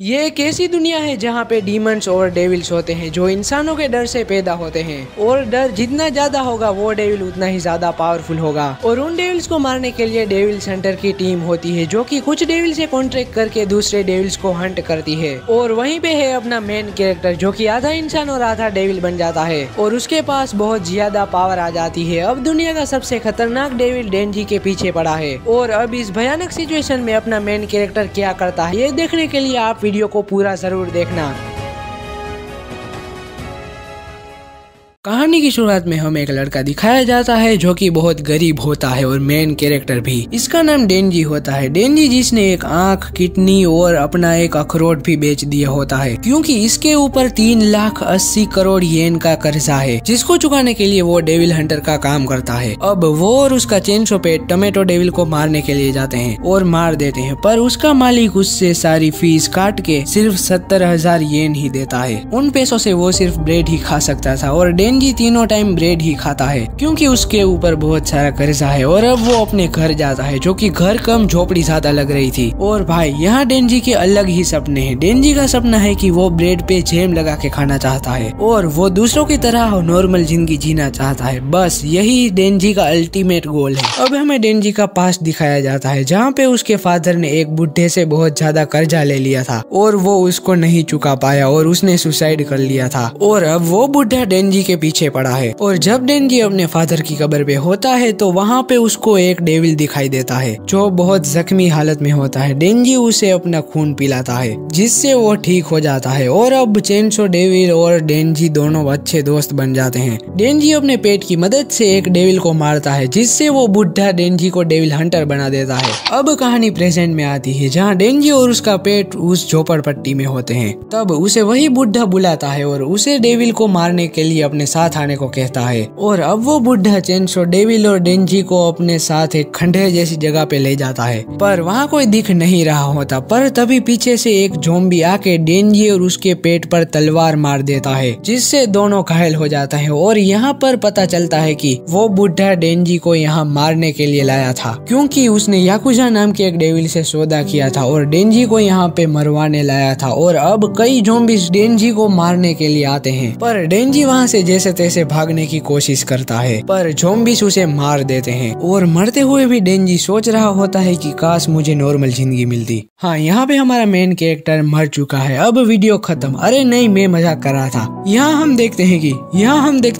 ये एक ऐसी दुनिया है जहाँ पे डीमंस और डेविल्स होते हैं जो इंसानों के डर से पैदा होते हैं, और डर जितना ज्यादा होगा वो डेविल उतना ही ज्यादा पावरफुल होगा। और उन डेविल्स को मारने के लिए डेविल्स हंटर की टीम होती है जो कि कुछ डेविल से कॉन्ट्रैक्ट करके दूसरे डेविल्स को हंट करती है। और वहीं पे है अपना मेन कैरेक्टर जो कि आधा इंसान और आधा डेविल बन जाता है और उसके पास बहुत ज्यादा पावर आ जाती है। अब दुनिया का सबसे खतरनाक डेविल डेंजी के पीछे पड़ा है और अब इस भयानक सिचुएशन में अपना मेन कैरेक्टर क्या करता है ये देखने के लिए आप वीडियो को पूरा जरूर देखना। कहानी की शुरुआत में हमें एक लड़का दिखाया जाता है जो कि बहुत गरीब होता है और मेन कैरेक्टर भी। इसका नाम डेंजी होता है। डेंजी जिसने एक आंख, किडनी और अपना एक अखरोट भी बेच दिया होता है क्योंकि इसके ऊपर 3,80,00,000 करोड़ येन का कर्जा है जिसको चुकाने के लिए वो डेविल हंटर का काम करता है। अब वो और उसका चेनसो पेट टमेटो डेविल को मारने के लिए जाते हैं और मार देते हैं, पर उसका मालिक उससे सारी फीस काट के सिर्फ 70,000 येन ही देता है। उन पैसों से वो सिर्फ ब्रेड ही खा सकता था और डेंजी तीनों टाइम ब्रेड ही खाता है क्योंकि उसके ऊपर बहुत सारा कर्जा है। और अब वो अपने घर जाता है जो कि घर कम झोपड़ी ज्यादा लग रही थी। और भाई यहाँ डेंजी के अलग ही सपने हैं। डेंजी का सपना है कि वो ब्रेड पे जैम लगा के खाना चाहता है और वो दूसरों की तरह नॉर्मल जिंदगी जीना चाहता है। बस यही डेंजी का अल्टीमेट गोल है। अब हमें डेंजी का पास्ट दिखाया जाता है जहाँ पे उसके फादर ने एक बुढ़े से बहुत ज्यादा कर्जा ले लिया था और वो उसको नहीं चुका पाया और उसने सुसाइड कर लिया था। और अब वो बुढ़ा डेंजी के पीछे पड़ा है और जब डेंजी अपने फादर की कब्र पे होता है तो वहाँ पे उसको एक डेविल दिखाई देता है जो बहुत जख्मी हालत में होता है। डेंजी उसे अपना खून पिलाता है जिससे वो ठीक हो जाता है और अब चेनसो डेविल और डेंजी दोनों अच्छे दोस्त बन जाते हैं। डेंजी अपने पेट की मदद से एक डेविल को मारता है जिससे वो बुढ़ा डेंजी को डेविल हंटर बना देता है। अब कहानी प्रेजेंट में आती है जहाँ डेंजी और उसका पेट उस झोपड़पट्टी में होते हैं। तब उसे वही बुढ़ा बुलाता है और उसे डेविल को मारने के लिए अपने साथ आने को कहता है। और अब वो बुढ़ा चेनसो डेविल और डेंजी को अपने साथ एक खंडहर जैसी जगह पे ले जाता है, पर वहाँ कोई दिख नहीं रहा होता। पर तभी पीछे से एक ज़ॉम्बी आके डेंजी और उसके पेट पर तलवार मार देता है जिससे दोनों घायल हो जाता है। और यहाँ पर पता चलता है कि वो बुढ़ा डेंजी को यहाँ मारने के लिए लाया था क्योंकि उसने याकुजा नाम के एक डेविल से सौदा किया था और डेंजी को यहाँ पे मरवाने लाया था। और अब कई ज़ॉम्बीज डेंजी को मारने के लिए आते हैं, पर डेंजी वहाँ से जैसे तैसे भागने की कोशिश करता है पर ज़ॉम्बीज उसे मार देते हैं। और मरते हुए भी डेंजी सोच रहा होता है कि काश मुझे नॉर्मल जिंदगी मिलती। हाँ, यहाँ पे हमारा मेन कैरेक्टर मर चुका है। अब वीडियो खत्म। अरे नहीं, मैं मजाक कर रहा था। यहाँ हम देखते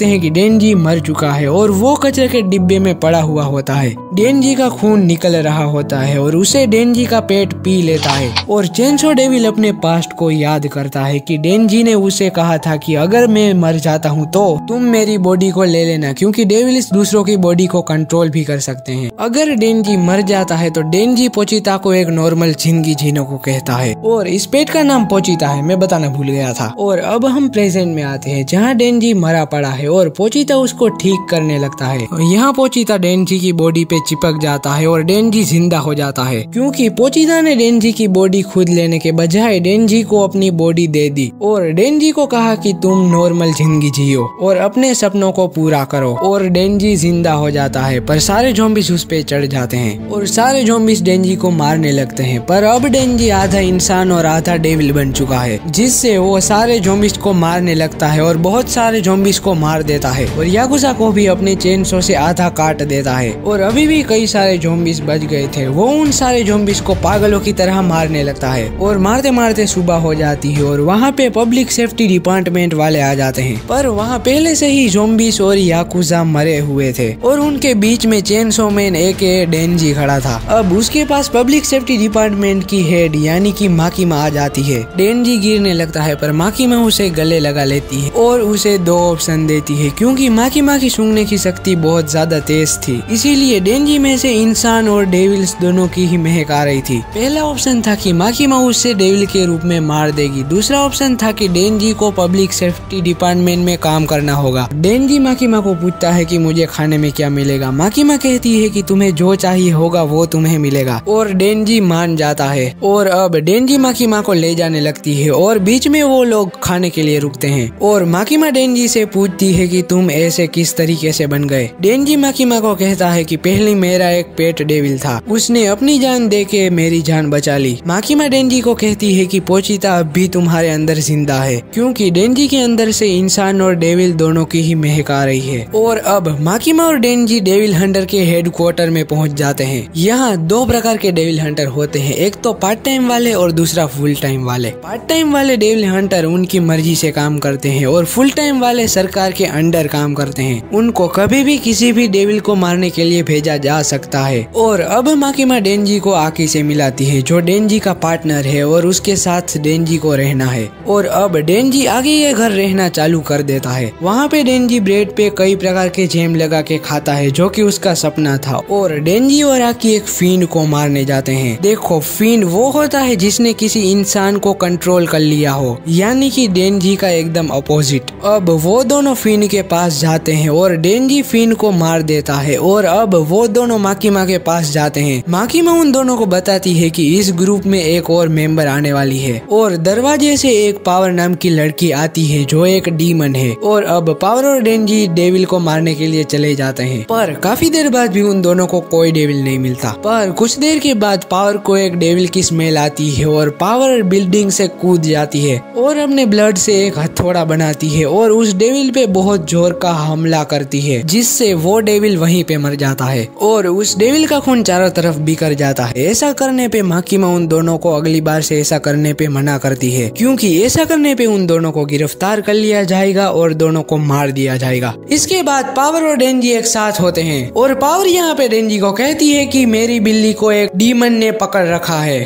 हैं कि डेंजी मर चुका है और वो कचरे के डिब्बे में पड़ा हुआ होता है। डेंजी का खून निकल रहा होता है और उसे डेंजी का पेट पी लेता है। और चेनसो डेविल अपने पास्ट को याद करता है कि डेंजी ने उसे कहा था कि अगर मैं मर जाता हूँ तो तुम मेरी बॉडी को ले लेना क्योंकि डेविल्स दूसरों की बॉडी को कंट्रोल भी कर सकते हैं। अगर डेंजी मर जाता है तो डेंजी पोचिता को एक नॉर्मल जिंदगी जीने को कहता है और इस पेट का नाम पोचिता है, मैं बताना भूल गया था। और अब हम प्रेजेंट में आते हैं जहाँ डेंजी मरा पड़ा है और पोचिता उसको ठीक करने लगता है। यहाँ पोचिता डेंजी की बॉडी पे चिपक जाता है और डेंजी जिंदा हो जाता है क्योंकि पोचिता ने डेंजी की बॉडी खुद लेने के बजाय डेंजी को अपनी बॉडी दे दी और डेंजी को कहा कि तुम नॉर्मल जिंदगी जियो और अपने सपनों को पूरा करो। और डेंजी जिंदा हो जाता है पर सारे ज़ॉम्बीज उस पे चढ़ जाते हैं और सारे ज़ॉम्बीज डेंजी को मारने लगते हैं। पर अब डेंजी आधा इंसान और आधा डेविल बन चुका है जिससे वो सारे ज़ॉम्बीज को मारने लगता है और बहुत सारे ज़ॉम्बीज को मार देता है और याकुजा को भी अपने चेनसो से आधा काट देता है। और अभी भी कई सारे ज़ॉम्बीज बच गए थे। वो उन सारे ज़ॉम्बीज को पागलों की तरह मारने लगता है और मारते मारते सुबह हो जाती है और वहाँ पे पब्लिक सेफ्टी डिपार्टमेंट वाले आ जाते हैं। पर वहाँ पहले से ही ज़ॉम्बीज और याकुजा मरे हुए थे और उनके बीच में चेनसो मैन एके डेंजी खड़ा था। अब उसके पास पब्लिक सेफ्टी डिपार्टमेंट की हेड यानी कि माकीमा आ जाती है। डेंजी गिरने लगता है पर माकीमा उसे गले लगा लेती है और उसे 2 ऑप्शन देती है क्योंकि माकीमा की सूंघने की शक्ति बहुत ज्यादा तेज थी, इसीलिए डेंजी में से इंसान और डेविल्स दोनों की ही महक आ रही थी। पहला ऑप्शन था कि माकीमा उससे डेविल के रूप में मार देगी। दूसरा ऑप्शन था कि डेंजी को पब्लिक सेफ्टी डिपार्टमेंट में काम करना होगा। डेंजी माकिमा को पूछता है कि मुझे खाने में क्या मिलेगा। माकिमा कहती है कि तुम्हें जो चाहिए होगा वो तुम्हें मिलेगा और डेंजी मान जाता है। और अब डेंजी माकिमा को ले जाने लगती है और बीच में वो लोग खाने के लिए रुकते हैं और माकिमा डेंजी से पूछती है कि तुम ऐसे किस तरीके से बन गए। डेंजी माकिमा को कहता है कि पहले मेरा एक पेट डेविल था, उसने अपनी जान दे के मेरी जान बचा ली। माकिमा डेंजी को कहती है कि पोचिता अब भी तुम्हारे अंदर जिंदा है, क्योंकि डेंजी के अंदर से इंसान और डेविल दोनों की ही महक आ रही है। और अब माकिमा और डेंजी डेविल हंटर के हेडक्वार्टर में पहुंच जाते हैं। यहाँ दो प्रकार के डेविल हंटर होते हैं, एक तो पार्ट टाइम वाले और दूसरा फुल टाइम वाले। पार्ट टाइम वाले डेविल हंटर उनकी मर्जी से काम करते हैं और फुल टाइम वाले सरकार के अंडर काम करते हैं। उनको कभी भी किसी भी डेविल को मारने के लिए भेजा जा सकता है। और अब माकिमा डेंजी को आकी से मिलाती है, जो डेंजी का पार्टनर है और उसके साथ डेंजी को रहना है। और अब डेंजी आगे ये घर रहना चालू कर देता है। वहाँ पे डेंजी ब्रेड पे कई प्रकार के जैम लगा के खाता है, जो कि उसका सपना था। और डेंजी और आकी एक फींड को मारने जाते हैं। देखो, फींड वो होता है जिसने किसी इंसान को कंट्रोल कर लिया हो, यानी कि डेंजी का एकदम अपोजिट। अब वो दोनों फींड के पास जाते हैं और डेंजी फींड को मार देता है। और अब वो दोनों माकिमा के पास जाते हैं। माकिमा उन दोनों को बताती है कि इस ग्रुप में एक और मेंबर आने वाली है और दरवाजे से एक पावर नाम की लड़की आती है जो एक डीमन है। और अब पावर और डेंजी डेविल को मारने के लिए चले जाते हैं, पर काफी देर बाद भी उन दोनों को कोई डेविल नहीं मिलता। पर कुछ देर के बाद पावर को एक डेविल की स्मेल आती है और पावर बिल्डिंग से कूद जाती है और अपने ब्लड से एक हथौड़ा बनाती है और उस डेविल पे बहुत जोर का हमला करती है, जिससे वो डेविल वहीं पे मर जाता है और उस डेविल का खून चारों तरफ बिखर जाता है। ऐसा करने पे माकिमा उन दोनों को अगली बार से ऐसा करने पे मना करती है, क्योंकि ऐसा करने पे उन दोनों को गिरफ्तार कर लिया जाएगा और दोनों को मार दिया जाएगा। इसके बाद पावर और डेंजी एक साथ होते हैं और पावर यहाँ पे डेंजी को कहती है कि मेरी बिल्ली को एक डीमन ने पकड़ रखा है,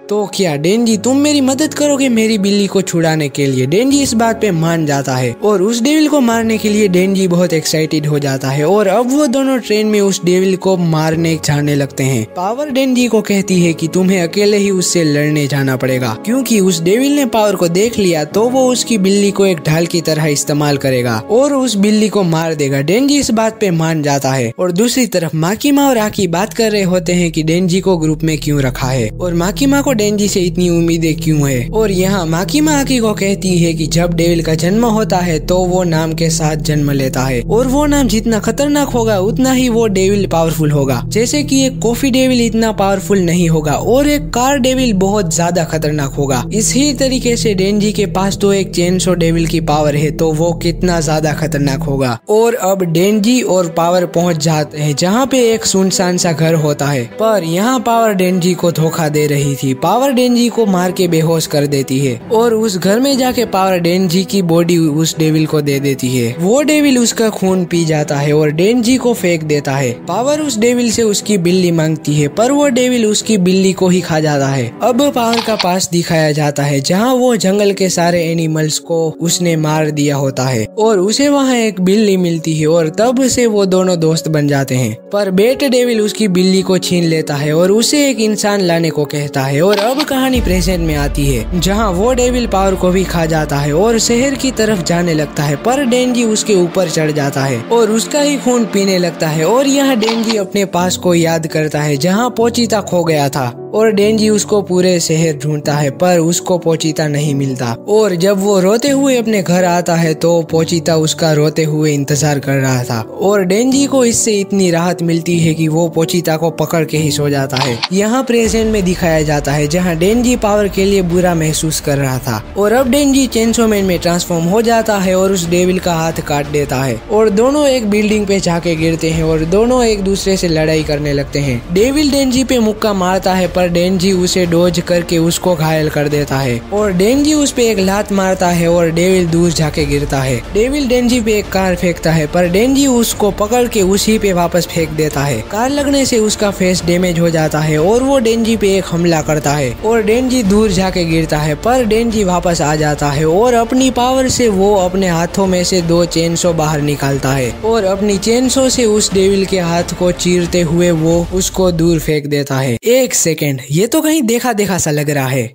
तो क्या डेंजी तुम मेरी मदद करोगे मेरी बिल्ली को छुड़ाने के लिए। डेंजी इस बात पे मान जाता है और उस डेविल को मारने के लिए डेंजी बहुत एक्साइटेड हो जाता है और अब वो दोनों ट्रेन में उस डेविल को मारने जाने लगते हैं। पावर डेंजी को कहती है कि तुम्हें अकेले ही उससे लड़ने जाना पड़ेगा, क्योंकि उस डेविल ने पावर को देख लिया तो वो उसकी बिल्ली को एक ढाल की तरह इस्तेमाल करेगा और उस बिल्ली को मार देगा। डेंजी इस बात पे मान जाता है और दूसरी तरफ माकिमा और आकी बात कर रहे होते हैं कि डेंजी को ग्रुप में क्यों रखा है और माकिमा को डेंजी से इतनी उम्मीदें क्यों है। और यहाँ माकिमा आकी को कहती है कि जब डेविल का जन्म होता है तो वो नाम के साथ जन्म लेता है और वो नाम जितना खतरनाक होगा उतना ही वो डेविल पावरफुल होगा। जैसे कि एक कॉफी डेविल इतना पावरफुल नहीं होगा और एक कार डेविल बहुत ज्यादा खतरनाक होगा। इसी तरीके से डेंजी के पास तो एक चेनसो डेविल की पावर है, तो वो कितना ज्यादा खतरनाक होगा। और अब डेंजी और पावर पहुंच जाते हैं जहाँ पे एक सुनसान सा घर होता है, पर यहाँ पावर डेंजी को धोखा दे रही थी। पावर डेंजी को मार के बेहोश कर देती है और उस घर में जाके पावर डेंजी की बॉडी उस डेविल को दे देती है। वो डेविल उसका खून पी जाता है और डेंजी को फेंक देता है। पावर उस डेविल से उसकी बिल्ली मांगती है, पर वो डेविल उसकी बिल्ली को ही खा जाता है। अब पावर का पास दिखाया जाता है जहाँ वो जंगल के सारे एनिमल्स को उसने मार दिया होता है और उसे वहाँ एक बिल्ली मिलती है और तब से वो दोनों दोस्त बन जाते हैं। पर बेट डेविल उसकी बिल्ली को छीन लेता है और उसे एक इंसान लाने को कहता है। और अब कहानी प्रेजेंट में आती है जहाँ वो डेविल पावर को भी खा जाता है और शहर की तरफ जाने लगता है, पर डेंजी उसके ऊपर चढ़ जाता है और उसका ही खून पीने लगता है। और यहाँ डेंजी अपने पास को याद करता है जहाँ पोचिता खो गया था और डेंजी उसको पूरे शहर ढूंढता है, पर उसको पोचिता नहीं मिलता। और जब वो रोते हुए अपने घर आता है तो पोचिता उसका रोते हुए इंतजार कर रहा था और डेंजी को इससे इतनी राहत मिलती है कि वो पोचिता को पकड़ के ही सो जाता है। यहाँ प्रेजेंट में दिखाया जाता है जहाँ डेंजी पावर के लिए बुरा महसूस कर रहा था और अब डेंजी चेनसो मैन में ट्रांसफॉर्म हो जाता है और उस डेविल का हाथ काट देता है और दोनों एक बिल्डिंग पे जाके गिरते हैं और दोनों एक दूसरे से लड़ाई करने लगते हैं। डेविल डेंजी पे मुक्का मारता है, पर डेंजी उसे डोज करके उसको घायल कर देता है और डेंजी उस पे एक लात मारता है और डेविल दूर जाके गिरता है। डेविल डेंजी पे एक कार फेंकता है, पर डेंजी उसको पकड़ के उसी पे वापस फेंक देता है। कार लगने से उसका फेस डैमेज हो जाता है और वो डेंजी पे एक हमला करता है और डेंजी दूर जाके गिरता है, पर डेंजी वापस आ जाता है और अपनी पावर से वो अपने हाथों में से 2 चेनसो बाहर निकालता है और अपनी चेनसो से उस डेविल के हाथ को चीरते हुए वो उसको दूर फेंक देता है। एक सेकेंड, ये तो कहीं देखा देखा सा लग रहा है।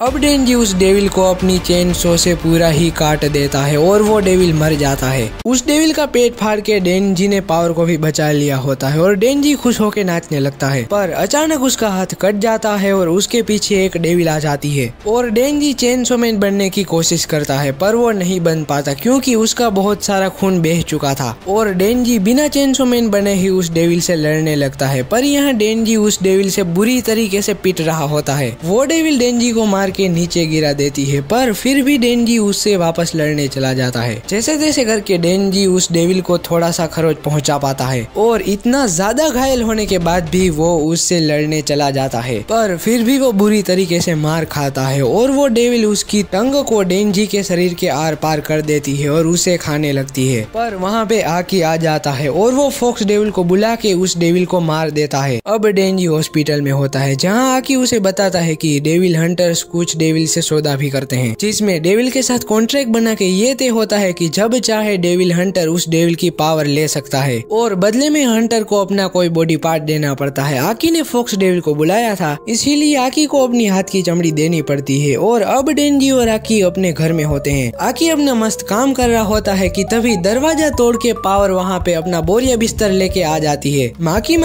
अब डेंजी उस डेविल को अपनी चेन सो से पूरा ही काट देता है और वो डेविल मर जाता है। उस डेविल का पेट फाड़ के डेंजी ने पावर को भी बचा लिया होता है और डेंजी खुश होकर नाचने लगता है, पर अचानक उसका हाथ कट जाता है और उसके पीछे एक डेविल आ जाती है और डेंजी चेनसो मैन बनने की कोशिश करता है, पर वो नहीं बन पाता क्योंकि उसका बहुत सारा खून बह चुका था और डेंजी बिना चेनसो मैन बने ही उस डेविल से लड़ने लगता है। पर यहाँ डेंजी उस डेविल से बुरी तरीके से पिट रहा होता है। वो डेविल डेंजी को मार के नीचे गिरा देती है, पर फिर भी डेंजी उससे वापस लड़ने चला जाता है। जैसे तैसे करके डेंजी उस डेविल को थोड़ा सा खरोच पहुंचा पाता है और इतना ज्यादा घायल होने के बाद भी वो उससे लड़ने चला जाता है, पर फिर भी वो बुरी तरीके से मार खाता है और वो डेविल उसकी टंग को डेंजी के शरीर के आर पार कर देती है और उसे खाने लगती है। पर वहाँ पे आकी आ जाता है और वो फॉक्स डेविल को बुला के उस डेविल को मार देता है। अब डेंजी हॉस्पिटल में होता है, जहाँ आकी उसे बताता है कि डेविल हंटर्स कुछ डेविल से सौदा भी करते हैं, जिसमें डेविल के साथ कॉन्ट्रैक्ट बना के ये तय होता है कि जब चाहे डेविल हंटर उस डेविल की पावर ले सकता है और बदले में हंटर को अपना कोई बॉडी पार्ट देना पड़ता है। आकी ने फॉक्स डेविल को बुलाया था, इसीलिए आकी को अपनी हाथ की चमड़ी देनी पड़ती है और अब डेंजी और आकी अपने घर में होते हैं। आकी अपना मस्त काम कर रहा होता है कि तभी दरवाजा तोड़ के पावर वहाँ पे अपना बोरिया बिस्तर लेके आ जाती है।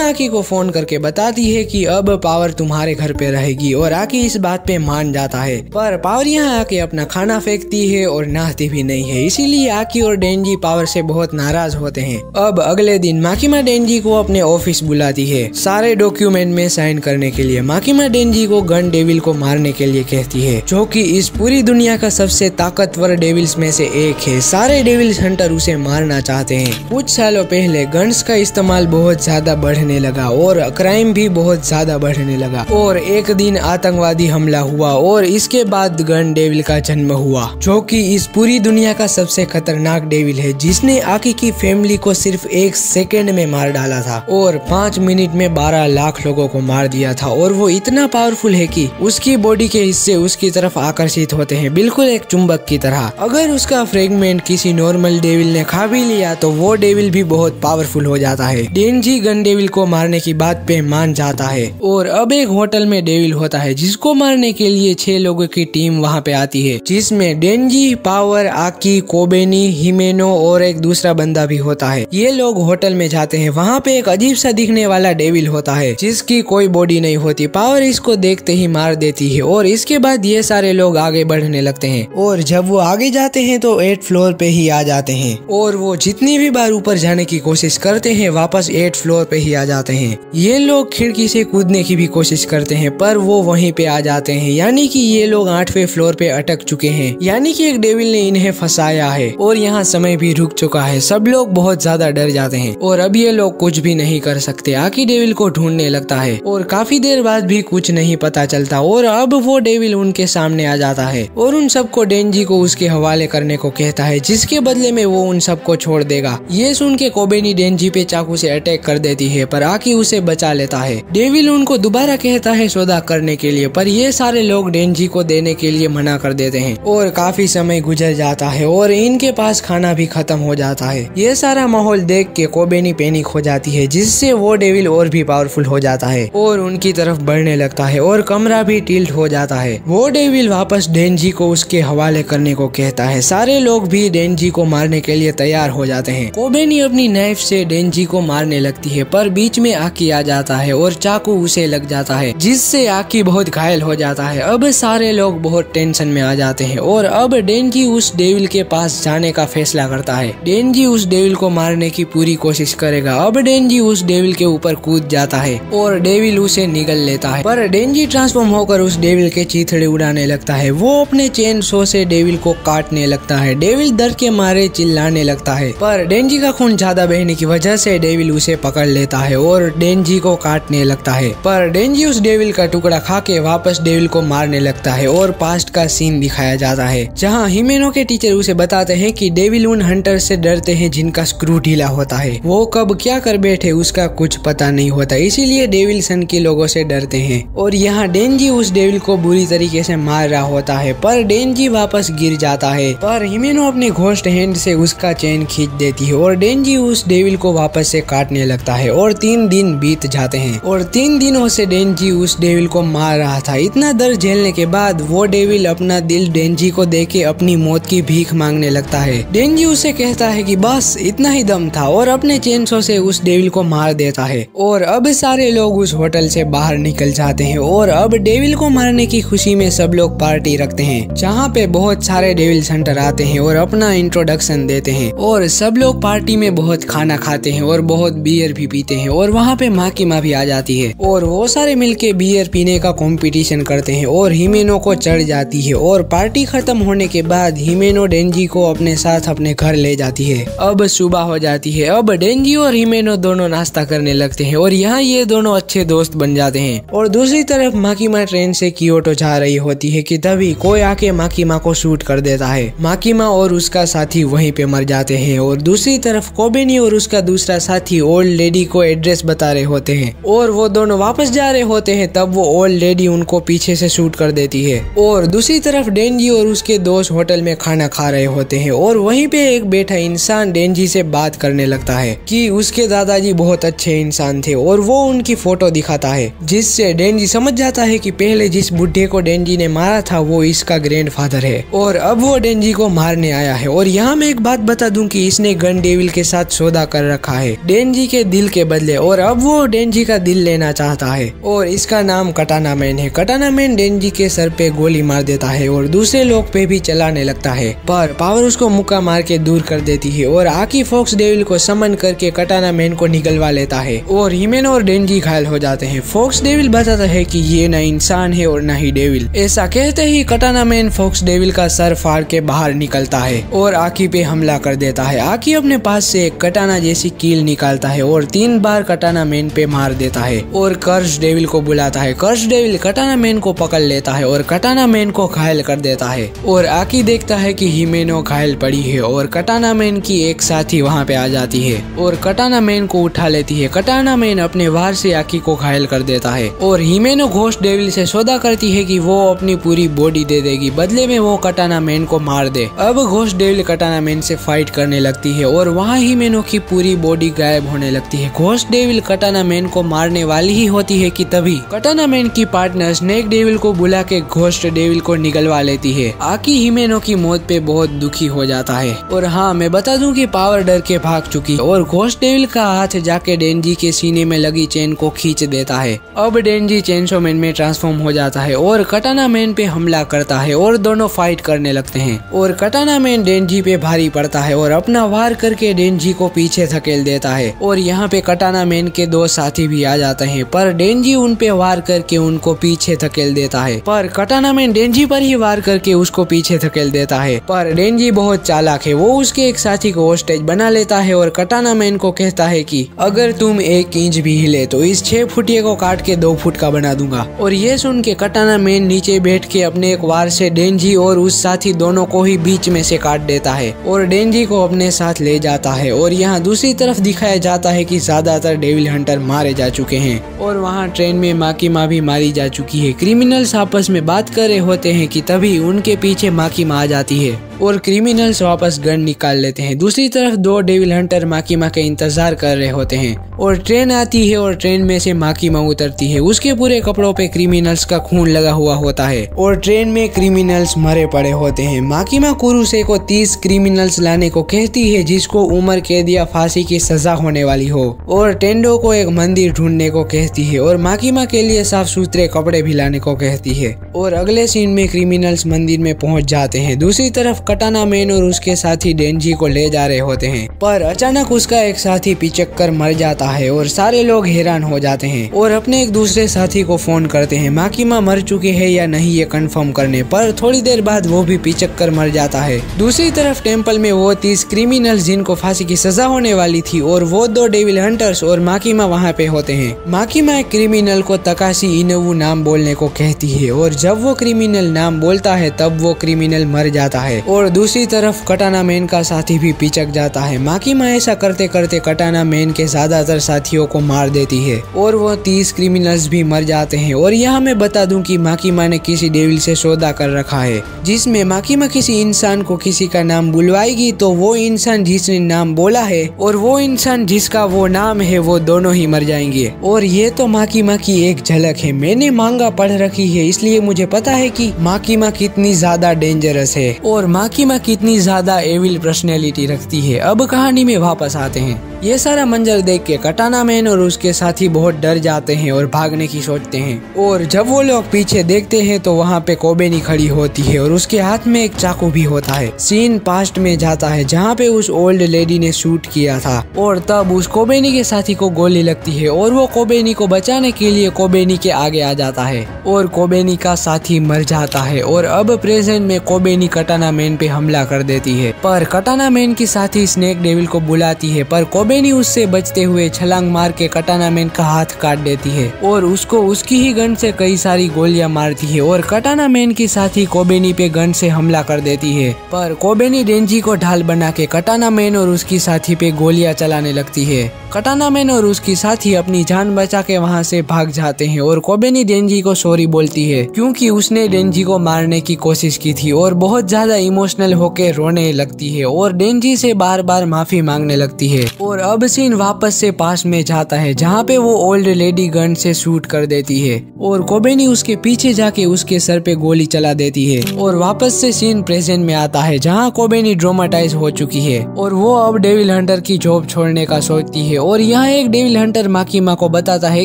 आकी को फोन करके बताती है कि अब पावर तुम्हारे घर पे रहेगी और आकी इस बात पे मान जाता है, पर पावर यहाँ आके अपना खाना फेंकती है और नहाती भी नहीं है, इसीलिए आकी और डेंजी पावर से बहुत नाराज होते हैं। अब अगले दिन माकिमा डेंजी को अपने ऑफिस बुलाती है सारे डॉक्यूमेंट में साइन करने के लिए। माकिमा डेंजी को गन डेविल को मारने के लिए कहती है, जो कि इस पूरी दुनिया का सबसे ताकतवर डेविल्स में से एक है। सारे डेविल्स हंटर उसे मारना चाहते हैं। कुछ सालों पहले गन्स का इस्तेमाल बहुत ज्यादा बढ़ने लगा और क्राइम भी बहुत ज्यादा बढ़ने लगा और एक दिन आतंकवादी हमला हुआ और इसके बाद गन डेविल का जन्म हुआ, जो कि इस पूरी दुनिया का सबसे खतरनाक डेविल है, जिसने आकी की फैमिली को सिर्फ 1 सेकेंड में मार डाला था और 5 मिनट में 12 लाख लोगों को मार दिया था। और वो इतना पावरफुल है कि उसकी बॉडी के हिस्से उसकी तरफ आकर्षित होते हैं, बिल्कुल एक चुंबक की तरह। अगर उसका फ्रेगमेंट किसी नॉर्मल डेविल ने खा भी लिया तो वो डेविल भी बहुत पावरफुल हो जाता है। डेंजी गन डेविल को मारने की बात पे मान जाता है और अब एक होटल में डेविल होता है, जिसको मारने के लिए 6 लोगों की टीम वहाँ पे आती है, जिसमें डेंजी, पावर, आकी, कोबेनी, हिमेनो और एक दूसरा बंदा भी होता है। ये लोग होटल में जाते हैं। वहाँ पे एक अजीब सा दिखने वाला डेविल होता है, जिसकी कोई बॉडी नहीं होती। पावर इसको देखते ही मार देती है और इसके बाद ये सारे लोग आगे बढ़ने लगते हैं और जब वो आगे जाते हैं तो 8 फ्लोर पे ही आ जाते हैं और वो जितनी भी बार ऊपर जाने की कोशिश करते हैं वापस 8 फ्लोर पे ही आ जाते हैं। ये लोग खिड़की से कूदने की भी कोशिश करते हैं, पर वो वहीं पे आ जाते हैं, यानी कि ये लोग 8वें फ्लोर पे अटक चुके हैं, यानी कि एक डेविल ने इन्हें फंसाया है और यहाँ समय भी रुक चुका है। सब लोग बहुत ज्यादा डर जाते हैं और अब ये लोग कुछ भी नहीं कर सकते। आकी डेविल को ढूंढने लगता है और काफी देर बाद भी कुछ नहीं पता चलता और अब वो डेविल उनके सामने आ जाता है और उन सबको डेंजी को उसके हवाले करने को कहता है, जिसके बदले में वो उन सबको छोड़ देगा। ये सुन के कोबेनी डेंजी पे चाकू से अटैक कर देती है, पर आकी उसे बचा लेता है। डेविल उनको दोबारा कहता है सौदा करने के लिए, पर ये सारे लोग डेंजी को देने के लिए मना कर देते हैं और काफी समय गुजर जाता है और इनके पास खाना भी खत्म हो जाता है। ये सारा माहौल देख के कोबेनी पैनिक हो जाती है, जिससे वो डेविल और भी पावरफुल हो जाता है और उनकी तरफ बढ़ने लगता है और कमरा भी टिल्ट हो जाता है। वो डेविल वापस डेंजी को उसके हवाले करने को कहता है। सारे लोग भी डेंजी को मारने के लिए तैयार हो जाते हैं। कोबेनी अपनी नाइफ से डेंजी को मारने लगती है, पर बीच में आकी आ जाता है और चाकू उसे लग जाता है, जिससे आकी बहुत घायल हो जाता है। अब सारे लोग बहुत टेंशन में आ जाते हैं और अब डेंजी उस डेविल के पास जाने का फैसला करता है। डेंजी उस डेविल को मारने की पूरी कोशिश करेगा। अब डेंजी उस डेविल के ऊपर कूद जाता है और डेविल उसे निगल लेता है, पर डेंजी ट्रांसफॉर्म होकर उस डेविल के चीथड़े उड़ाने लगता है। वो अपने चेन सो से डेविल को काटने लगता है। डेविल डर के मारे चिल्लाने लगता है, पर डेंजी का खून ज्यादा बहने की वजह से डेविल उसे पकड़ लेता है और डेंजी को काटने लगता है, पर डेंजी उस डेविल का टुकड़ा खा के वापस डेविल को मारने लगता है और पास्ट का सीन दिखाया जाता है, जहाँ हिमेनो के टीचर उसे बताते हैं कि डेविल उन हंटर से डरते हैं जिनका स्क्रू ढीला होता है। वो कब क्या कर बैठे उसका कुछ पता नहीं होता, इसीलिए डेविल सन के लोगों से डरते हैं। और यहाँ डेंजी उस डेविल को बुरी तरीके से मार रहा होता है, पर डेंजी वापस गिर जाता है, पर हिमेनो अपने घोस्ट हैंड से उसका चेन खींच देती है और डेंजी उस डेविल को वापस से काटने लगता है और 3 दिन बीत जाते हैं और 3 दिनों से डेंजी उस डेविल को मार रहा था। इतना दर्द झेलने निकलने के बाद वो डेविल अपना दिल डेंजी को देके अपनी मौत की भीख मांगने लगता है। डेंजी उसे कहता है कि बस इतना ही दम था और अपने चेनसो से उस डेविल को मार देता है। और अब सारे लोग उस होटल से बाहर निकल जाते हैं और अब डेविल को मारने की खुशी में सब लोग पार्टी रखते हैं, जहाँ पे बहुत सारे डेविल हंटर आते हैं और अपना इंट्रोडक्शन देते हैं। और सब लोग पार्टी में बहुत खाना खाते हैं और बहुत बियर भी पीते हैं। और वहाँ पे माकिमा भी आ जाती है और वो सारे मिलके बियर पीने का कंपटीशन करते हैं और हिमेनो को चढ़ जाती है। और पार्टी खत्म होने के बाद हिमेनो डेंजी को अपने साथ अपने घर ले जाती है। अब सुबह हो जाती है। अब डेंजी और हिमेनो दोनों नाश्ता करने लगते हैं और यहाँ ये दोनों अच्छे दोस्त बन जाते हैं। और दूसरी तरफ माकिमा ट्रेन से क्योटो जा रही होती है कि तभी कोई आके माकिमा को शूट कर देता है। माकिमा और उसका साथी वहीं पे मर जाते हैं। और दूसरी तरफ कोबेनी और उसका दूसरा साथी ओल्ड लेडी को एड्रेस बता रहे होते हैं और वो दोनों वापस जा रहे होते हैं, तब वो ओल्ड लेडी उनको पीछे से शूट कर देती है। और दूसरी तरफ डेंजी और उसके दोस्त होटल में खाना खा रहे होते हैं और वहीं पे एक बैठा इंसान डेंजी से बात करने लगता है कि उसके दादाजी बहुत अच्छे इंसान थे और वो उनकी फोटो दिखाता है, जिससे डेंजी समझ जाता है कि पहले जिस बुढ़े को डेंजी ने मारा था वो इसका ग्रैंडफादर है और अब वो डेंजी को मारने आया है। और यहाँ मैं एक बात बता दूं कि इसने गन डेविल के साथ सौदा कर रखा है डेंजी के दिल के बदले, और अब वो डेंजी का दिल लेना चाहता है और इसका नाम कटाना मैन है। कटाना मैन डेंजी के सर पे गोली मार देता है और दूसरे लोग पे भी चलाने लगता है, पर पावर उसको मुक्का मार के दूर कर देती है। और आकी फॉक्स डेविल को समन करके कटाना मैन को निकलवा लेता है और हिमेनो और डेंजी घायल हो जाते हैं। फॉक्स डेविल बताता है कि ये न इंसान है और न ही डेविल। ऐसा कहते ही कटाना मैन फॉक्स डेविल का सर फाड़ के बाहर निकलता है और आकी पे हमला कर देता है। आकी अपने पास से एक कटाना जैसी कील निकालता है और 3 बार कटाना मैन पे मार देता है और कर्स डेविल को बुलाता है। कर्स डेविल कटाना मैन को पकड़ लेता है और कटाना मैन को घायल कर देता है। और आकी देखता है कि हिमेनो घायल पड़ी है और कटाना मैन की एक साथी वहाँ पे आ जाती है और कटाना मैन को उठा लेती है। कटाना मैन अपने वार से आकी को घायल कर देता है और हिमेनो घोस्ट डेविल से सौदा करती है कि वो अपनी पूरी बॉडी दे देगी, बदले में वो कटाना मैन को मार दे। अब घोस्ट डेविल कटाना मैन से फाइट करने लगती है और वहाँ हिमेनो की पूरी बॉडी गायब होने लगती है। घोस्ट डेविल कटाना मैन को मारने वाली ही होती है कि तभी कटाना मैन की पार्टनर स्नेक डेविल को बुला के घोस्ट डेविल को निकलवा लेती है। आकी हिमेनो की मौत पे बहुत दुखी हो जाता है। और हाँ, मैं बता दूं कि पावर डर के भाग चुकी और घोस्ट डेविल का हाथ जाके डेंजी के सीने में लगी चेन को खींच देता है। अब डेंजी चेनसो मैन में ट्रांसफॉर्म हो जाता है और कटाना मैन पे हमला करता है और दोनों फाइट करने लगते हैं। और कटाना मैन डेंजी पे भारी पड़ता है और अपना वार करके डेंजी को पीछे धकेल देता है। और यहाँ पे कटाना मैन के 2 साथी भी आ जाते हैं, पर डेंजी उन पे वार करके उनको पीछे धकेल देता है। पर कटाना मैन डेंजी पर ही वार करके उसको पीछे धकेल देता है, पर डेंजी बहुत चालाक है। वो उसके एक साथी को होस्टेज बना लेता है और कटाना मैन को कहता है कि अगर तुम 1 इंच भी हिले तो इस 6 फुटिये को काट के 2 फुट का बना दूंगा। और ये सुन के कटाना मैन नीचे बैठ के अपने एक वार से डेंजी और उस साथी दोनों को ही बीच में से काट देता है और डेंजी को अपने साथ ले जाता है। और यहाँ दूसरी तरफ दिखाया जाता है कि ज्यादातर डेविल हंटर मारे जा चुके हैं और वहाँ ट्रेन में माकिमा भी मारी जा चुकी है। क्रिमिनल्स आपस में बात कर रहे होते हैं कि तभी उनके पीछे माकिमा आ जाती है और क्रिमिनल्स वापस गन निकाल लेते हैं। दूसरी तरफ 2 डेविल हंटर माकिमा के इंतजार कर रहे होते हैं और ट्रेन आती है और ट्रेन में से माकिमा उतरती है। उसके पूरे कपड़ों पे क्रिमिनल्स का खून लगा हुआ होता है और ट्रेन में क्रिमिनल्स मरे पड़े होते हैं। माकिमा कुरुसे को 30 क्रिमिनल्स लाने को कहती है जिसको उम्र कैद या फांसी की सजा होने वाली हो, और टेंडो को एक मंदिर ढूंढने को कहती है और माकिमा के लिए साफ सुथरे कपड़े भी लाने को कहती है। और अगले सीन में क्रिमिनल्स मंदिर में पहुंच जाते हैं। दूसरी तरफ कटाना मैन और उसके साथी डेंजी को ले जा रहे होते हैं, पर अचानक उसका एक साथी पिचक कर मर जाता है और सारे लोग हैरान हो जाते हैं और अपने एक दूसरे साथी को फोन करते हैं माकिमा मर चुके हैं या नहीं ये कंफर्म करने, पर थोड़ी देर बाद वो भी पिचक कर मर जाता है। दूसरी तरफ टेम्पल में वो 30 क्रिमिनल्स जिनको फांसी की सजा होने वाली थी और वो 2 डेविल हंटर्स और माकिमा वहाँ पे होते हैं। माकिमा एक क्रिमिनल को तकाशी इनोवु नाम बोलने को कहती है और जब वो क्रिमिनल नाम बोलता है तब वो क्रिमिनल मर जाता है और दूसरी तरफ कटाना मैन का साथी भी पिचक जाता है। माकीमा ऐसा करते करते कटाना मैन के ज्यादातर साथियों को मार देती है और वो 30 क्रिमिनल्स भी मर जाते हैं। और यहाँ मैं बता दूं कि माकीमा ने किसी डेविल से सौदा कर रखा है, जिसमें माकीमा किसी इंसान को किसी का नाम बुलवाएगी तो वो इंसान जिसने नाम बोला है और वो इंसान जिसका वो नाम है वो दोनों ही मर जाएंगे। और ये तो माकीमा की एक झलक है। मैंने मांगा पढ़ रखी है, इसलिए मुझे पता है कि माकीमा कितनी ज्यादा डेंजरस है और माकीमा कितनी ज्यादा एविल पर्सनैलिटी रखती है। अब कहानी में वापस आते हैं। ये सारा मंजर देख के कटाना मैन और उसके साथी बहुत डर जाते हैं और भागने की सोचते हैं। और जब वो लोग पीछे देखते हैं तो वहाँ पे कोबेनी खड़ी होती है और उसके हाथ में एक चाकू भी होता है। सीन पास्ट में जाता है जहाँ पे उस ओल्ड लेडी ने शूट किया था और तब उस कोबेनी के साथी को गोली लगती है और वो कोबेनी को बचाने के लिए कोबेनी के आगे आ जाता है और कोबेनी का साथी मर जाता है। और अब प्रेजेंट में कोबेनी कटाना मैन पे हमला कर देती है, पर कटाना मैन की साथी स्नेक डेविल को बुलाती है, पर कोबेनी उससे बचते हुए छलांग मार के कटाना मैन का हाथ काट देती है और उसको उसकी ही गन से कई सारी गोलियां मारती है। और कटाना मैन की साथी कोबेनी पे गन से हमला कर देती है, पर कोबेनी डेंजी को ढाल बना के कटाना मैन और उसकी साथी पे गोलियां चलाने लगती है। कटाना मैन और उसकी साथी अपनी जान बचा के वहाँ से भाग जाते हैं और कोबेनी डेंजी को सॉरी बोलती है क्योंकि उसने डेंजी को मारने की कोशिश की थी और बहुत ज्यादा इमोशनल होके रोने लगती है और डेंजी से बार बार माफी मांगने लगती है। और अब सीन वापस से पास में जाता है जहाँ पे वो ओल्ड लेडी गन से शूट कर देती है और कोबेनी उसके पीछे जाके उसके सर पे गोली चला देती है। और वापस से सीन प्रेजेंट में आता है जहाँ कोबेनी ट्रॉमाटाइज हो चुकी है और वो अब डेविल हंटर की जॉब छोड़ने का सोचती है। और यहाँ एक डेविल हंटर माकीमा को बताता है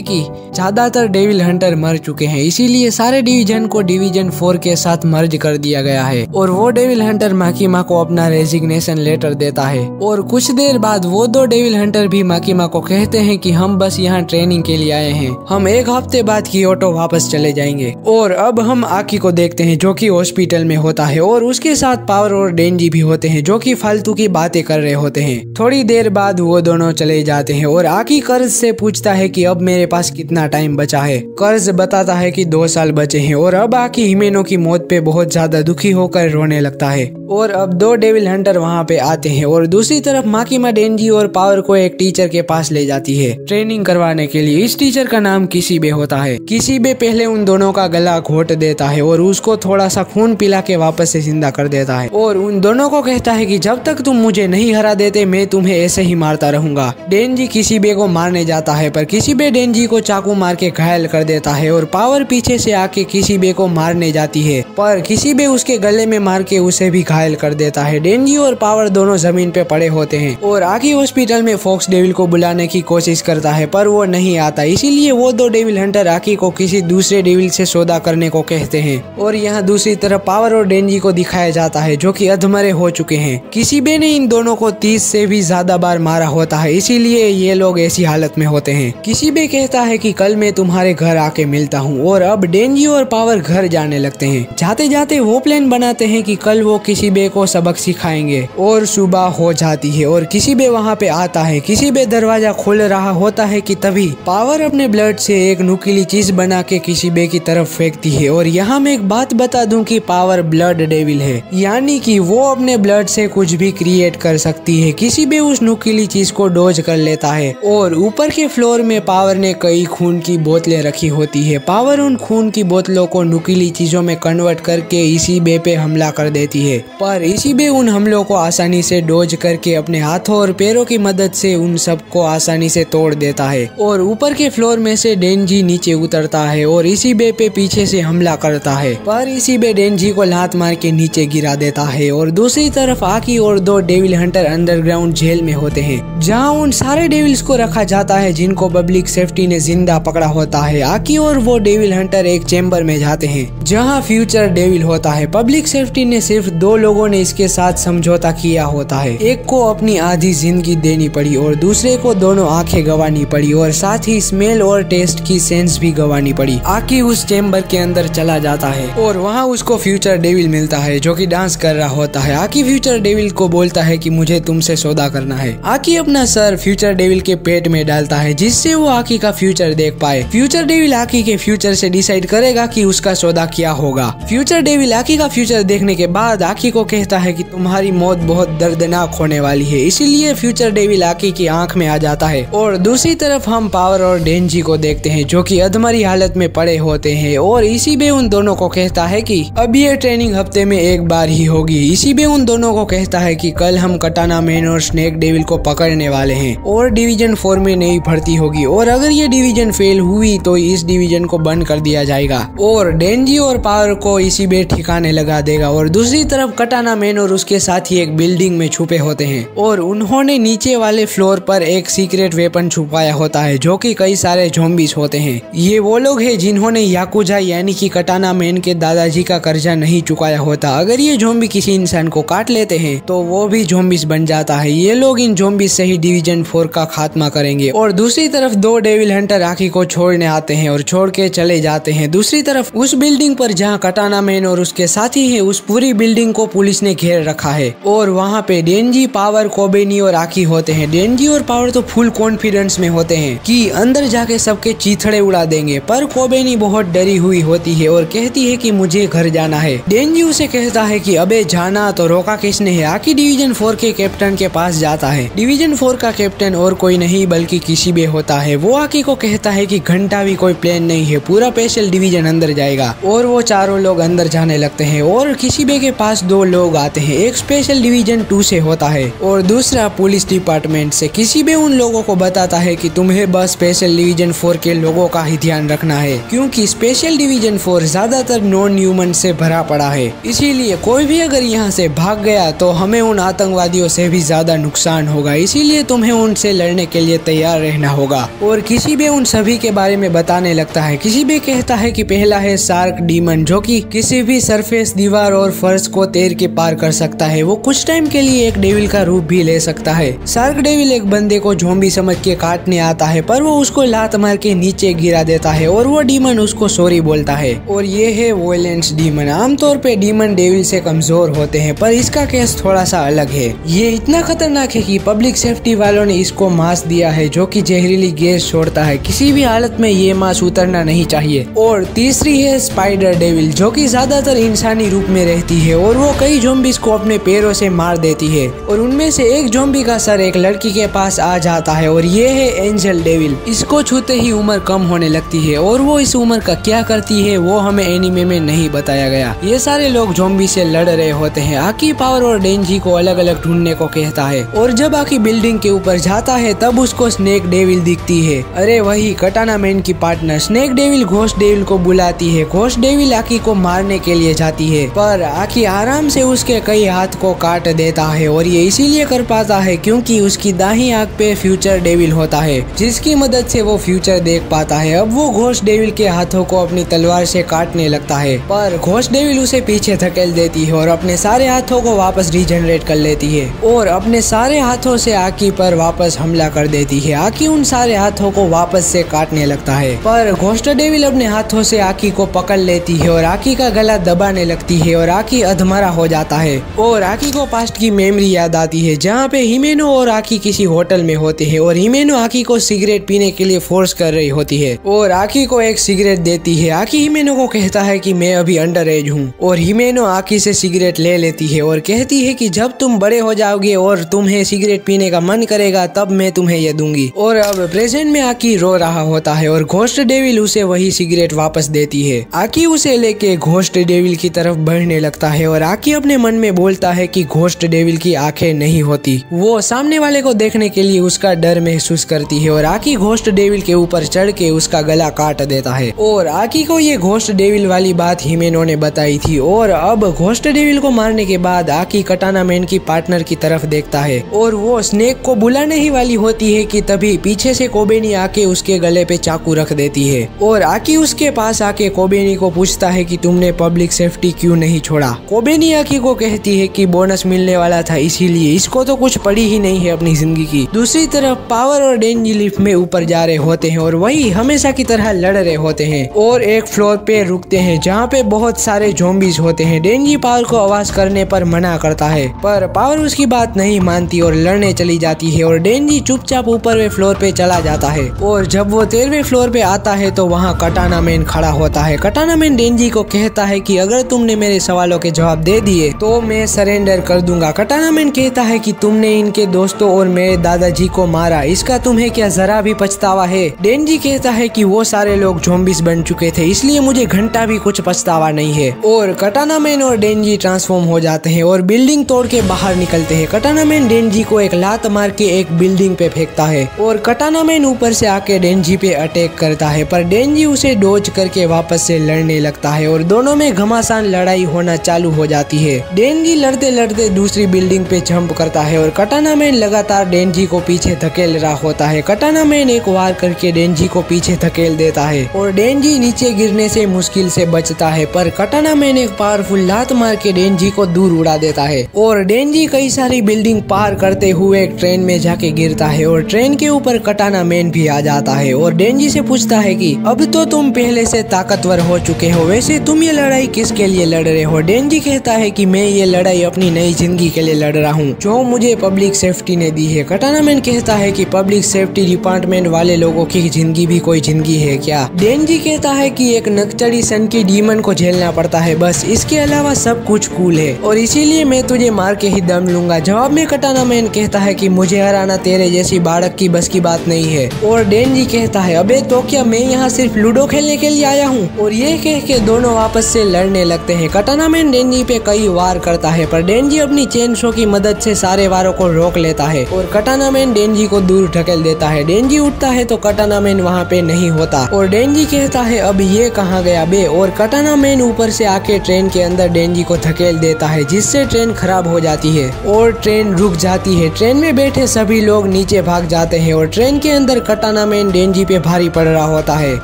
कि ज्यादातर डेविल हंटर मर चुके हैं, इसीलिए सारे डिवीजन को डिवीजन 4 के साथ मर्ज कर दिया गया है। और वो डेविल हंटर माकीमा को अपना रेजिग्नेशन लेटर देता है और कुछ देर बाद वो 2 डेविल हंटर भी माकीमा को कहते हैं कि हम बस यहाँ ट्रेनिंग के लिए आए हैं, हम 1 हफ्ते बाद कियोटो वापस चले जाएंगे। और अब हम आकी को देखते हैं जो कि हॉस्पिटल में होता है और उसके साथ पावर और डेंजी भी होते हैं जो कि फालतू की बातें कर रहे होते हैं। थोड़ी देर बाद वो दोनों चले जाते हैं और आकी कर्ज से पूछता है कि अब मेरे पास कितना टाइम बचा है। कर्ज बताता है कि 2 साल बचे हैं और अब आकी हिमेनो की मौत पे बहुत ज्यादा दुखी होकर रोने लगता है। और अब 2 डेविल हंटर वहाँ पे आते हैं और दूसरी तरफ माकीमा डेंजी और पावर को एक टीचर के पास ले जाती है ट्रेनिंग करवाने के लिए। इस टीचर का नाम किसीबे होता है। किसीबे पहले उन दोनों का गला घोट देता है और उसको थोड़ा सा खून पिला के वापस से जिंदा कर देता है और उन दोनों को कहता है कि जब तक तुम मुझे नहीं हरा देते मैं तुम्हें ऐसे ही मारता रहूंगा। डेंजी किसीबे को मारने जाता है पर किसीबे डेंजी को चाकू मार के घायल कर देता है और पावर पीछे से आके किसीबे को मारने जाती है पर किसीबे उसके गले में मार के उसे भी घायल कर देता है। डेंजी और पावर दोनों जमीन पे पड़े होते हैं और आकी हॉस्पिटल में फॉक्स डेविल को बुलाने की कोशिश करता है पर वो नहीं आता, इसीलिए वो 2 डेविल हंटर आकी को किसी दूसरे डेविल से सौदा करने को कहते हैं। और यहाँ दूसरी तरफ पावर और डेंजी को दिखाया जाता है जो कि अधमरे हो चुके हैं। किसीबे ने इन दोनों को 30 से भी ज्यादा बार मारा होता है, इसीलिए ये लोग ऐसी हालत में होते हैं। किसीबे कहता है कि कल मैं तुम्हारे घर आके मिलता हूँ और अब डेंजी और पावर घर जाने लगते हैं। जाते जाते वो प्लान बनाते हैं कि कल वो किसीबे को सबक सिखाएंगे और सुबह हो जाती है और किसीबे वहाँ पे आता है। किसीबे दरवाजा खोल रहा होता है कि तभी पावर अपने ब्लड से एक नुकीली चीज बना के किसीबे की तरफ फेंकती है। और यहाँ मैं एक बात बता दूं कि पावर ब्लड डेविल है, यानी कि वो अपने ब्लड से कुछ भी क्रिएट कर सकती है। किसीबे उस नुकीली चीज को डोज कर लेता है और ऊपर के फ्लोर में पावर ने कई खून की बोतलें रखी होती है। पावर उन खून की बोतलों को नुकीली चीजों में कन्वर्ट करके इसीबे पे हमला कर देती है, पर इसीबे उन हमलों को आसानी से डोज करके अपने हाथों और पैरों की मदद से उन सबको आसानी से तोड़ देता है। और ऊपर के फ्लोर में से डेंजी नीचे उतरता है और इसीबे पे पीछे से हमला करता है, पर इसीबे डेंजी को लात मार के नीचे गिरा देता है। और दूसरी तरफ आकी और 2 डेविल हंटर अंडरग्राउंड जेल में होते हैं जहाँ उन सारे डेविल्स को रखा जाता है जिनको पब्लिक सेफ्टी ने जिंदा पकड़ा होता है। आकी और वो डेविल हंटर एक चेम्बर में जाते हैं जहाँ फ्यूचर डेविल होता है। पब्लिक सेफ्टी ने सिर्फ 2 लोगों ने इसके साथ समझौता किया होता है, एक को अपनी आधी जिंदगी देनी पड़ी और दूसरे को दोनों आंखें गंवानी पड़ी और साथ ही स्मेल और टेस्ट की सेंस भी गंवानी पड़ी। आकी उस चेम्बर के अंदर चला जाता है और वहाँ उसको फ्यूचर डेविल मिलता है जो कि डांस कर रहा होता है। आकी फ्यूचर डेविल को बोलता है कि मुझे तुमसे सौदा करना है। आकी अपना सर फ्यूचर डेविल के पेट में डालता है जिससे वो आकी का फ्यूचर देख पाए। फ्यूचर डेविल आकी के फ्यूचर से डिसाइड करेगा कि उसका सौदा क्या होगा। फ्यूचर डेविल आकी का फ्यूचर देखने के बाद आकी को कहता है कि तुम्हारी मौत बहुत दर्दनाक होने वाली है, इसीलिए फ्यूचर डेविल आकी की आंख में आ जाता है। और दूसरी तरफ हम पावर और डेंजी को देखते हैं जो कि अधमरी हालत में पड़े होते हैं और इसीबे उन दोनों को कहता है कि अब ये ट्रेनिंग हफ्ते में एक बार ही होगी। इसीबे उन दोनों को कहता है कि कल हम कटाना मैन और स्नेक डेविल को पकड़ने वाले हैं और डिवीजन 4 में नई भर्ती होगी और अगर ये डिवीजन फेल हुई तो इस डिवीजन को बंद कर दिया जाएगा और डेंजी और पावर को इसीबे ठिकाने लगा देगा। और दूसरी तरफ कटाना मैन और उसके साथी एक बिल्डिंग में छुपे होते हैं और उन्होंने नीचे वाले फ्लोर पर एक सीक्रेट वेपन छुपाया होता है जो कि कई सारे ज़ॉम्बीज होते हैं। ये वो लोग हैं जिन्होंने याकुजा यानी कि कटाना मैन के दादाजी का कर्जा नहीं चुकाया होता। अगर ये ज़ॉम्बी किसी इंसान को काट लेते हैं तो वो भी ज़ॉम्बीज बन जाता है। ये लोग इन ज़ॉम्बीज से ही डिवीजन 4 का खात्मा करेंगे। और दूसरी तरफ 2 डेविल हंटर आकी को छोड़ने आते हैं और छोड़ के चले जाते हैं। दूसरी तरफ उस बिल्डिंग पर जहाँ कटाना मैन और उसके साथी है उस पूरी बिल्डिंग को पुलिस ने घेर रखा है और वहाँ पे डेंजी, पावर, कोबेनी और आकी होते हैं। डेंजी और पावर तो फुल कॉन्फिडेंस में होते हैं कि अंदर जाके सबके चीथड़े उड़ा देंगे, पर कोबेनी बहुत डरी हुई होती है और कहती है कि मुझे घर जाना है। डेंजी उसे कहता है कि अबे जाना तो रोका किसने है। आकी डिवीजन 4 के कैप्टन के पास जाता है। डिवीजन 4 का कैप्टन और कोई नहीं बल्कि किसीबे होता है। वो आकी को कहता है कि घंटा भी कोई प्लान नहीं है, पूरा स्पेशल डिवीजन अंदर जाएगा और वो चारों लोग अंदर जाने लगते हैं और किसीबे के पास 2 लोग आते हैं। एक स्पेशल डिवीजन 2 से होता है और दूसरा पुलिस डिपार्टमेंट से। किसीबे उन लोगों को बताता है कि तुम्हें बस स्पेशल डिवीजन 4 के लोगों का ही ध्यान रखना है क्योंकि स्पेशल डिवीजन 4 ज्यादातर नॉन ह्यूमन से भरा पड़ा है, इसीलिए कोई भी अगर यहाँ से भाग गया तो हमें उन आतंकवादियों से भी ज्यादा नुकसान होगा, इसीलिए तुम्हें उनसे लड़ने के लिए तैयार रहना होगा। और किसीबे उन सभी के बारे में बताने लगता है। किसीबे कहता है कि पहला है शार्क डीमन जो कि किसी भी सरफेस, दीवार और फर्श को तैर के पार कर सकता है। वो कुछ टाइम के लिए एक डेविल का रूप भी ले सकता है। शार्क डेविल एक बंदे को ज़ॉम्बी समझ के काटने आता है पर वो उसको लात मार के नीचे गिरा देता है और वो डीमन उसको सॉरी बोलता है। और ये है वॉयलेंस डीमन। आमतौर पे डीमन डेविल से कमजोर होते हैं पर इसका केस थोड़ा सा अलग है। ये इतना खतरनाक है कि पब्लिक सेफ्टी वालों ने इसको मास्क दिया है जो कि जहरीली गैस छोड़ता है। किसी भी हालत में ये मास्क उतरना नहीं चाहिए। और तीसरी है स्पाइडर डेविल जो कि ज्यादातर इंसानी रूप में रहती है और वो कई ज़ॉम्बीज को अपने पैरों से मार देती है और उनमें से एक ज़ॉम्बी का सर एक लड़की के पास आ जाता है और ये है एंजल डेविल। इसको छूते ही उम्र कम होने लगती है और वो इस उम्र का क्या करती है वो हमें एनिमे में नहीं बताया गया। ये सारे लोग ज़ॉम्बी से लड़ रहे होते हैं। आकी, पावर और डेंजी को अलग अलग ढूंढने को कहता है और जब आकी बिल्डिंग के ऊपर जाता है तब उसको स्नेक डेविल दिखती है। अरे वही कटाना मैन की partner. Snake devil ghost devil को बुलाती है। घोस्ट डेविल आकी को मारने के लिए जाती है पर आकी आराम से उसके कई हाथ को काट देता है और ये इसीलिए कर पाता है क्योंकि उसकी दाहिनी आंख पे फ्यूचर डेविल होता है जिसकी मदद से वो फ्यूचर देख पाता है। अब वो घोस्ट डेविल के हाथों को अपनी तलवार से काटने लगता है पर घोस्ट डेविल उसे पीछे धकेल देती है और अपने सारे हाथों को वापस रीजनरेट कर लेती है और अपने सारे हाथों से आकी पर वापस हमला कर देती है। आकी उन सारे हाथों को वापस से काटने लगता है पर घोस्ट डेविल अपने हाथों से आकी को पकड़ लेती है और आकी का गला दबाने लगती है और आकी अधमरा हो जाता है और आकी को पास्ट की मेमोरी याद आती है जहाँ पे हिमेनो और आकी किसी होटल में होते हैं और हिमेनो आकी को सिगरेट पीने के लिए फोर्स कर रही होती है और आकी को एक सिगरेट देती है। आकी हिमेनो को कहता है कि मैं अभी अंडर एज हूँ और हिमेनो आकी से सिगरेट ले लेती है और कहती है कि जब तुम बड़े हो जाओगे और तुम्हें सिगरेट पीने का मन करेगा तब मैं तुम्हें ये दूंगी। और अब प्रेजेंट में आकी रो रहा होता है और घोस्ट डेविल उसे वही सिगरेट वापस देती है। आकी उसे लेके घोस्ट डेविल की तरफ बढ़ने लगता है और आकी अपने मन में बोलता है कि घोस्ट डेविल की आंखें नहीं होती। वो सामने वाले को देखने के लिए उसका डर महसूस करती है और आकी घोस्ट डेविल के ऊपर चढ़ के उसका गला काट देता है और आकी को ये घोस्ट डेविल वाली बात हिमेनो ने बताई थी। और अब घोस्ट डेविल को मारने के बाद आकी कटाना मैन की पार्टनर की तरफ देखता है और वो स्नेक को बुलाने ही वाली होती है कि तभी पीछे से कोबेनी आके उसके गले पे चाकू रख देती है और आकी उसके पास आके कोबेनी को पूछता है कि तुमने पब्लिक सेफ्टी क्यों नहीं छोड़ा। कोबेनी आकी को कहती है कि बोनस मिलने वाला था इसीलिए, इसको तो कुछ पड़ी ही नहीं है अपनी जिंदगी की। दूसरी तरफ पावर और डेंजी लिफ्ट में ऊपर जा रहे होते हैं और वही हमेशा की तरह लड़ रहे होते हैं और एक फ्लोर पे रुकते हैं जहाँ पे बहुत सारे ज़ॉम्बीज होते हैं। डेंजी पावर को आवाज करने पर मना करता है पर पावर उसकी बात नहीं मानती और लड़ने चली जाती है और डेंजी चुपचाप ऊपर फ्लोर पे चला जाता है। और जब वो 13वें फ्लोर पे आता है तो वहाँ कटाना मैन खड़ा होता है। कटाना मैन डेंजी को कहता है कि अगर तुमने मेरे सवालों के जवाब दे दिए तो मैं सरेंडर कर दूंगा। कटाना मैन कहता है कि तुमने इनके दोस्तों और मेरे दादाजी को मारा, इसका तुम्हें क्या जरा भी पछतावा है? डेंजी कहता है कि वो सारे लोग ज़ॉम्बीज बन चुके थे इसलिए मुझे घंटा भी कुछ पछतावा नहीं है। और कटाना मैन और डेंजी ट्रांसफॉर्म हो जाते हैं और बिल्डिंग तोड़ के बाहर निकलते हैं। कटाना मैन डेंजी को एक लात मार के एक बिल्डिंग पे फेंकता है और कटाना मैन ऊपर से आके डेंजी पे अटैक करता है पर डेंजी उसे डॉज करके वापस से लड़ने लगता है और दोनों में घमासान लड़ाई होना चालू हो जाती है। डेंजी लड़ते लड़ते दूसरी बिल्डिंग पे जंप करता है और कटाना मैन लगातार डेंजी को पीछे धकेल रहा होता है। कटाना मैन एक वार करके डेंजी को पीछे धकेल देता है और डेंजी नीचे गिरने से मुश्किल से बचता है पर कटाना मैन एक पावरफुल लात मार के डेंजी को दूर उड़ा देता है और डेंजी कई सारी बिल्डिंग पार करते हुए एक ट्रेन में जाके गिरता है और ट्रेन के ऊपर कटाना मैन भी आ जाता है और डेंजी से पूछता है कि अब तो तुम पहले से ताकतवर हो चुके हो, वैसे तुम ये लड़ाई किसके लिए लड़ रहे हो? डेंजी कहता है कि मैं ये लड़ाई अपनी नई जिंदगी के लिए लड़ रहा हूँ जो मुझे पब्लिक सेफ्टी ने दी है। कटाना मैन कहता है कि पब्लिक सेफ्टी डिपार्टमेंट वाले लोगों की जिंदगी भी कोई जिंदगी है क्या? डेंजी कहता है कि एक नक्सली सन की डीमन को झेलना पड़ता है, बस इसके अलावा सब कुछ कूल है और इसीलिए मैं तुझे मार के ही दम लूंगा। जवाब में कटाना मैन कहता है कि मुझे हराना तेरे जैसी बालक की बस की बात नहीं है और डेंजी कहता है अबे तो क्या मैं यहाँ सिर्फ लूडो खेलने के लिए आया हूँ? और ये कह के दोनों वापस से लड़ने लगते हैं। कटाना मैन डेंजी पे कई वार करता है पर डेंजी अपनी चेन शो की मदद से सारे वारों को रोक लेता है और कटाना मैन डेंजी को दूर ढकेल देता है। डेंजी उठता है तो कटाना मैन वहाँ पे नहीं होता और डेंजी कहता है अब ये कहाँ गया बे? और कटाना मैन ऊपर से आके ट्रेन के अंदर डेंजी को धकेल देता है जिससे ट्रेन खराब हो जाती है और ट्रेन रुक जाती है। ट्रेन में बैठे सभी लोग नीचे भाग जाते हैं और ट्रेन के अंदर कटाना मैन डेंजी पे भारी पड़ रहा होता है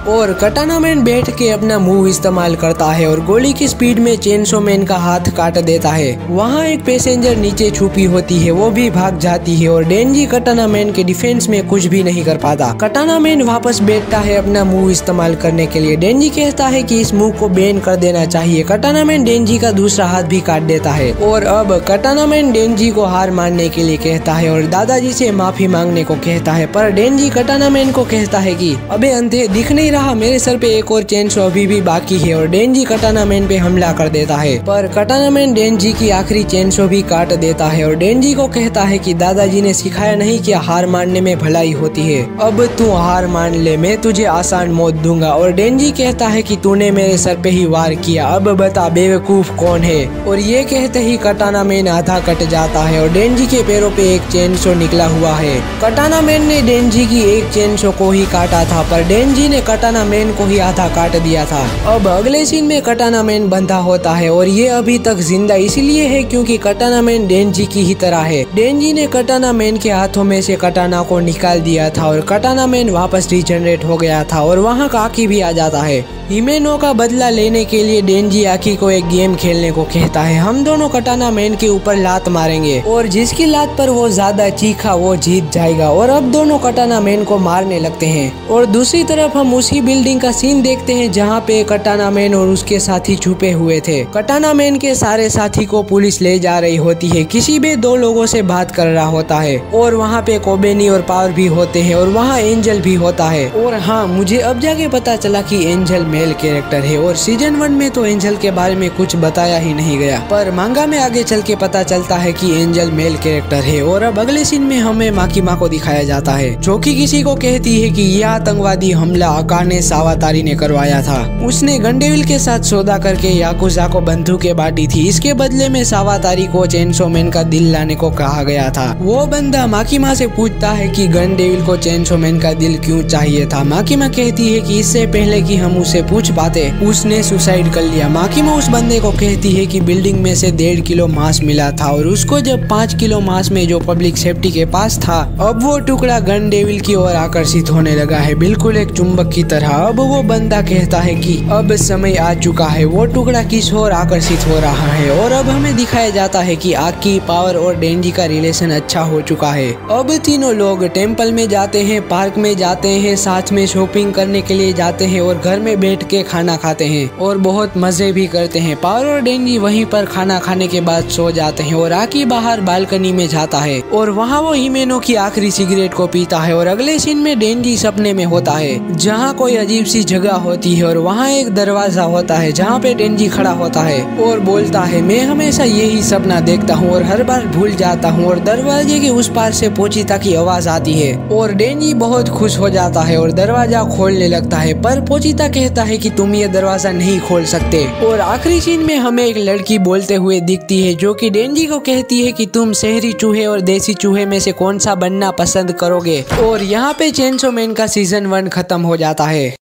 और कटाना मैन बैठ के अपना मूव इस्तेमाल करता है और गोली की स्पीड में चेनसो मैन का हाथ काट देता है। वहाँ एक पैसेंजर नीचे छुपी होती है, वो भी भाग जाती है और डेंजी कटाना मैन के डिफेंस में कुछ भी नहीं कर पाता। कटाना मैन वापस बैठता है अपना मूव इस्तेमाल करने के लिए। डेंजी कहता है कि इस मूव को बैन कर देना चाहिए। कटाना मैन डेंजी का दूसरा हाथ भी काट देता है और अब कटाना मैन डेंजी को हार मानने के लिए कहता है और दादाजी से माफी मांगने को कहता है पर डेंजी कटाना मैन को कहता है कि अबे अंधे दिख नहीं रहा, मेरे सर पे एक और चेनसो अभी भी बाकी है और डेंजी कटाना मैन पे हमला कर देता है पर कटाना मैन डेंजी की आखिरी चेनसो भी काट देता है और डेंजी को कहता है कि दादाजी ने सिखाया नहीं कि हार मानने में भलाई होती है, अब तू हार मान ले, मैं तुझे आसान मौत दूंगा। और डेंजी कहता है कि तूने मेरे सर पे ही वार किया, अब बता बेवकूफ कौन है? और ये कहते ही कटाना मैन आधा कट जाता है और डेंजी के पैरों पे एक चेनसो निकला हुआ है। कटाना मैन ने डेंजी की एक चेनसो को ही काटा था पर डेंजी ने कटाना मैन को ही आधा काट दिया था। अब अगले सीन में कटाना मैन बंधा होता है और ये अभी तक जिंदा इसलिए है क्योंकि कटाना मैन डेंजी की ही तरह है। डेंजी ने कटाना मैन के हाथों में से कटाना को निकाल दिया था और कटाना मैन वापस रिजनरेट हो गया था और वहाँ काकी भी आ जाता है। हिमेनो का बदला लेने के लिए डेंजी आकी को एक गेम खेलने को कहता है। हम दोनों कटाना मैन के ऊपर लात मारेंगे और जिसकी लात पर वो ज्यादा चीखा वो जीत जाएगा और अब दोनों कटाना मैन को मारने लगते हैं। और दूसरी तरफ हम उसी बिल्डिंग का सीन देखते हैं जहाँ पे कटाना मैन और उसके साथी छुपे हुए थे। कटाना मैन के सारे साथी को पुलिस ले जा रही होती है, किसी भी दो लोगों से बात कर रहा होता है और वहाँ पे कोबेनी और पावर भी होते हैं और वहाँ एंजल भी होता है। और हाँ, मुझे अब जाके पता चला कि एंजल मेल कैरेक्टर है और सीजन 1 में तो एंजल के बारे में कुछ बताया ही नहीं गया, पर मांगा में आगे चल के पता चलता है कि एंजल मेल कैरेक्टर है। और अब अगले सीन में हमें माकीमा को दिखाया जाता है जो कि किसी को कहती है कि यह आतंकवादी हमला अकाने सावातारी ने करवाया था। उसने गंडेविल के साथ सौदा करके याकुजा को बंदूकें बांटी थी, इसके बदले में सावातारी को चेनसो मैन का दिल लाने को कहा गया था। वो बंदा माकीमा से पूछता है कि गंडेविल को चेनसो मैन का दिल क्यों चाहिए था। माकीमा कहती है कि इससे पहले कि हम उसे पूछ पाते उसने सुसाइड कर लिया। माकीमा उस बंदे को कहती है कि बिल्डिंग में से 1.5 किलो मांस मिला था और उसको जब 5 किलो मांस में जो पब्लिक सेफ्टी के पास था, अब वो टुकड़ा गन डेविल की ओर आकर्षित होने लगा है, बिल्कुल एक चुंबक की तरह। अब वो बंदा कहता है कि अब समय आ चुका है, वो टुकड़ा किस ओर आकर्षित हो रहा है। और अब हमें दिखाया जाता है कि आकी, पावर और डेंजी का रिलेशन अच्छा हो चुका है। अब तीनों लोग टेम्पल में जाते हैं, पार्क में जाते हैं, साथ में शॉपिंग करने के लिए जाते हैं और घर में बैठ के खाना खाते हैं और बहुत मजे भी करते हैं। पारो और डेंजी वहीं पर खाना खाने के बाद सो जाते हैं और आकी बाहर बालकनी में जाता है और वहाँ वो हिमेनो की आखिरी सिगरेट को पीता है। और अगले सीन में डेंजी सपने में होता है जहाँ कोई अजीब सी जगह होती है और वहाँ एक दरवाजा होता है जहाँ पे डेंजी खड़ा होता है और बोलता है, मैं हमेशा यही सपना देखता हूँ और हर बार भूल जाता हूँ। और दरवाजे के उस पार से पोचिता की आवाज आती है और डेंजी बहुत खुश हो जाता है और दरवाजा खोलने लगता है, पर पोचिता कहता है कि तुम ये दरवाजा नहीं खोल सकते। और आखिरी सीन में हमें एक लड़की बोलते हुए दिखती है जो कि डेंजी को कहती है कि तुम शहरी चूहे और देसी चूहे में से कौन सा बनना पसंद करोगे। और यहाँ पे चेनसो मैन का सीजन 1 खत्म हो जाता है।